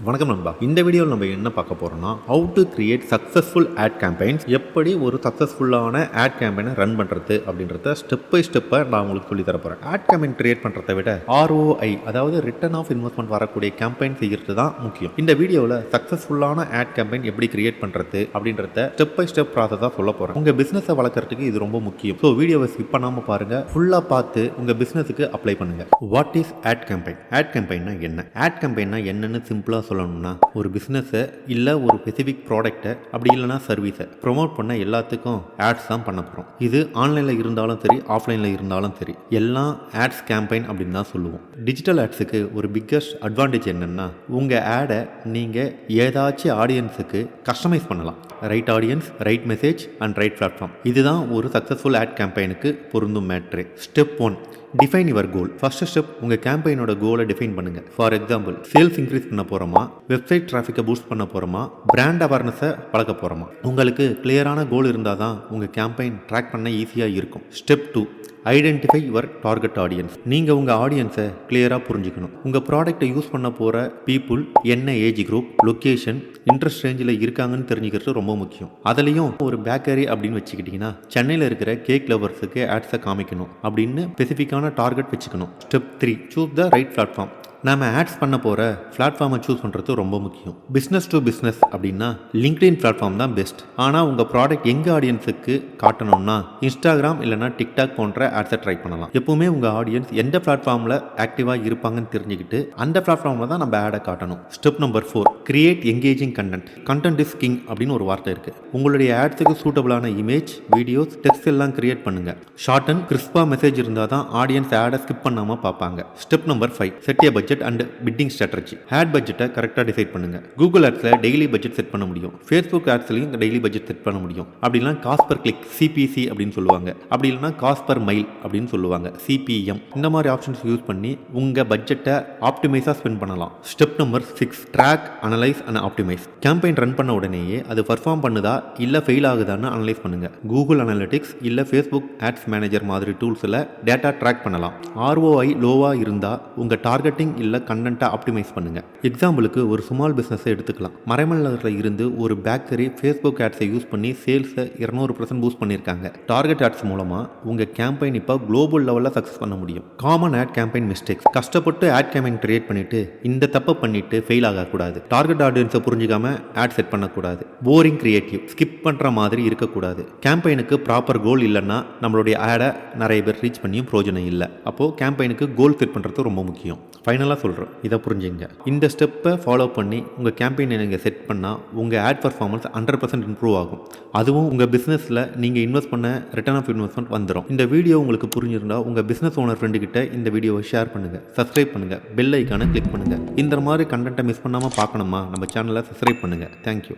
வணக்கம் நண்பா. இந்த வீடியோவில் நம்ம என்ன பார்க்க போகிறோம்னா, how to create successful ad campaigns, எப்படி ஒரு சக்ஸஸ்ஃபுல்லான ஆட் கேம்பெயினை ரன் பண்ணுறது அப்படின்றத ஸ்டெப் பை ஸ்டெப்பாக நான் உங்களுக்கு சொல்லி தர போகிறேன். ஆட் கேம்பெயின் கிரியேட் பண்ணுறதை விட ROI, அதாவது ரிட்டர்ன் ஆஃப் இன்வெஸ்ட்மெண்ட் வரக்கூடிய கேம்பெயின் செய்கிறது தான் முக்கியம். இந்த வீடியோவில் சக்ஸஸ்ஃபுல்லான ஆட் கேம்பெயின் எப்படி கிரியேட் பண்ணுறது அப்படின்றத ஸ்டெப் பை ஸ்டெப் ப்ராசஸாக சொல்ல போகிறேன். உங்கள் பிஸ்னஸை வளர்க்குறதுக்கு இது ரொம்ப முக்கியம். ஸோ வீடியோவை ஸ்கிப் பண்ணாமல் பாருங்கள், ஃபுல்லாக பார்த்து உங்கள் பிஸ்னஸுக்கு அப்ளை பண்ணுங்கள். What is ad campaign? Ad கேம்பெயின்னா என்ன? ஆட் கேம்பெயின்னா என்னன்னு சிம்பிளாக சொல்லணும்னா, ஒரு பிஸ்னஸை இல்லை ஒரு ஸ்பெசிஃபிக் ப்ராடக்ட்டை அப்படி இல்லைனா சர்வீஸை ப்ரொமோட் பண்ண எல்லாத்துக்கும் ஆட்ஸ் தான் பண்ண போகிறோம். இது ஆன்லைனில் இருந்தாலும் சரி, ஆஃப்லைனில் இருந்தாலும் சரி, எல்லாம் ஆட்ஸ் கேம்பெயின் அப்படின்னு தான் சொல்லுவோம். டிஜிட்டல் ஆட்ஸுக்கு ஒரு பிக்கஸ்ட் அட்வான்டேஜ் என்னென்னா, உங்கள் ஆடை நீங்கள் ஏதாச்சும் ஆடியன்ஸுக்கு கஸ்டமைஸ் பண்ணலாம். Right audience, right message and right platform. இதுதான் ஒரு சக்ஸஸ்ஃபுல் ஆட் கேம்பெயினுக்கு பொருந்தும் matter. Step 1, define your goal. First step, உங்கள் கேம்பெயினோட கோலை டிஃபைன் பண்ணுங்கள். ஃபார் எக்ஸாம்பிள், சேல்ஸ் இன்க்ரீஸ் பண்ண போகிறோமா, வெப்சைட் டிராஃபிக்கை பூஸ்ட் பண்ண போகிறோமா, பிராண்ட் அவேர்னஸை வளர்க்க போகிறோமா. உங்களுக்கு கிளியரான கோல் இருந்தால் தான் உங்கள் கேம்பெயின் ட்ராக் பண்ண ஈஸியாக இருக்கும். Step 2, identify your target audience. நீங்கள் உங்கள் ஆடியன்ஸை கிளியராக புரிஞ்சுக்கணும். உங்கள் ப்ராடக்ட்டை யூஸ் பண்ண போகிற பீப்புள் என்ன ஏஜ் குரூப், லொக்கேஷன், இன்ட்ரெஸ்ட் ரேஞ்சில் இருக்காங்கன்னு தெரிஞ்சுக்கிறது ரொம்ப முக்கியம். அதுலேயும் ஒரு பேக்கரி அப்படின்னு வச்சுக்கிட்டிங்கன்னா, சென்னையில் இருக்கிற கேக் லவர்ஸுக்கு ஆட்ஸை காமிக்கணும் அப்படின்னு ஸ்பெசிஃபிக்கான டார்கெட் வச்சுக்கணும். Step 3, choose the right platform. நம்ம ஆட்ஸ் பண்ண போகிற பிளாட்ஃபார்மை சூஸ் பண்ணுறது ரொம்ப முக்கியம். பிஸ்னஸ் டு பிஸ்னஸ் அப்படின்னா லிங்க்டின் பிளாட்ஃபார்ம் தான் பெஸ்ட். ஆனால் உங்கள் ப்ராடக்ட் எங்கள் ஆடியன்ஸுக்கு காட்டணும்னா இன்ஸ்டாகிராம் இல்லைனா டிக்டாக் போன்ற ஆட்ஸை ட்ரை பண்ணலாம். எப்பவுமே உங்கள் ஆடியன்ஸ் எந்த பிளாட்ஃபார்மில் ஆக்டிவாக இருப்பாங்கன்னு தெரிஞ்சுக்கிட்டு அந்த பிளாட்ஃபார்மில் தான் நம்ம ஆடை காட்டணும். Step number 4, create engaging content. Content is king அப்படின்னு ஒரு வார்த்தை இருக்குது. உங்களுடைய ஆட்ஸுக்கு சூட்டபிளான இமேஜ், வீடியோஸ், டெக்ஸ்ட் எல்லாம் கிரியேட் பண்ணுங்கள். ஷார்ட் அண்ட் கிறிஸ்பாக மெசேஜ் இருந்தால் தான் ஆடியன்ஸ் ஆடை ஸ்கிப் பண்ணாமல் பார்ப்பாங்க. Step number 5, set a budget and bidding strategy. Ad பட்ஜெட்டை கரெக்டாக டிசைட் பண்ணுங்க. கூகுள் ஆட்ஸில் டெய்லி பட்ஜெட் செட் பண்ண முடியும். ஃபேஸ்புக் ஆட்ஸ்லையும் டெய்லி பட்ஜெட் செட் பண்ண முடியும். அப்படிலாம் காஸ்ட் பர் கிளிக், CPC அப்படின்னு சொல்லுவாங்க. அப்படி இல்லைனா காஸ்ட் பர் மைல் அப்படின்னு சொல்லுவாங்க, CPM. இந்த மாதிரி ஆப்ஷன்ஸ் யூஸ் பண்ணி உங்கள் பட்ஜெட்டை ஆப்டிமைஸாக ஸ்பெண்ட் பண்ணலாம். Step number 6, track, analyse and optimise. Campaign run பண்ண உடனேயே அது பர்ஃபார்ம் பண்ணுதா இல்லை ஃபெயில் ஆகுதான்னு அனலைஸ் பண்ணுங்க. கூகுள் அனலிட்டிக்ஸ் இல்லை ஃபேஸ்புக் ஆட்ஸ் மேனேஜர் மாதிரி டூல்ஸில் டேட்டா ட்ராக் பண்ணலாம். ROI லோவாக இருந்தால் உங்கள் டார்கெட்டிங் இல்லை கண்டென்ட்டை ஆப்டிமைஸ் பண்ணுங்க. எக்ஸாம்பிளுக்கு ஒரு ஸ்மால் பிஸ்னஸை எடுத்துக்கலாம். மறைமலரில் இருந்து ஒரு பேக்கரி ஃபேஸ்புக் ஆட்ஸை யூஸ் பண்ணி சேல்ஸை 200% பூஸ்ட் பண்ணியிருக்காங்க. டார்கெட் ஆட்ஸ் மூலமாக உங்கள் கேம்பெயின் இப்போ குளோபல் லெவலில் சக்ஸஸ் பண்ண முடியும். Common add campaign mistakes. கஷ்டப்பட்டு ஆட் கேம்பெயின் கிரியேட் பண்ணிட்டு இந்த தப்பை பண்ணிட்டு ஃபெயில் ஆகக்கூடாது. டார்கெட் ஆடியன்ஸை புரிஞ்சிக்காம ஆட் செட் பண்ணக்கூடாது. போரிங் கிரியேட்டிவ், ஸ்கிப் பண்ணுற மாதிரி இருக்கக்கூடாது. கேம்பெயினுக்கு ப்ராப்பர் கோல் இல்லைன்னா நம்மளுடைய ஆடை நிறைய பேர் ரீச் பண்ணியும் பிரோஜனம் இல்லை. அப்போது கேம்பெயினுக்கு கோல் செட் பண்ணுறது ரொம்ப முக்கியம். ஃபைனலாக சொல்கிறோம், இதை புரிஞ்சுங்க. இந்த ஸ்டெப்பை ஃபாலோ பண்ணி உங்கள் கேம்பெயினை நீங்கள் செட் பண்ணால் உங்கள் ஆட் பர்ஃபார்மன்ஸ் 100% இம்ப்ரூவ் ஆகும். அதுவும் உங்கள் பிஸ்னஸில் நீங்கள் இன்வெஸ்ட் பண்ண ரிட்டர்ன் ஆஃப் இன்வெஸ்ட்மெண்ட் வந்துடும். இந்த வீடியோ உங்களுக்கு புரிஞ்சிருந்தால் உங்கள் பிஸ்னஸ் ஓனர் ஃப்ரெண்டுக்கிட்ட இந்த வீடியோவை ஷேர் பண்ணுங்கள், சப்ஸ்கிரைப் பண்ணுங்கள், பெல் ஐக்கானை கிளிக் பண்ணுங்கள். இந்த மாதிரி கண்டென்ட்டை மிஸ் பண்ணாமல் பார்க்கணுமா, நம்ம சேனலை சப்ஸ்கிரைப் பண்ணுங்கள். தேங்க்யூ.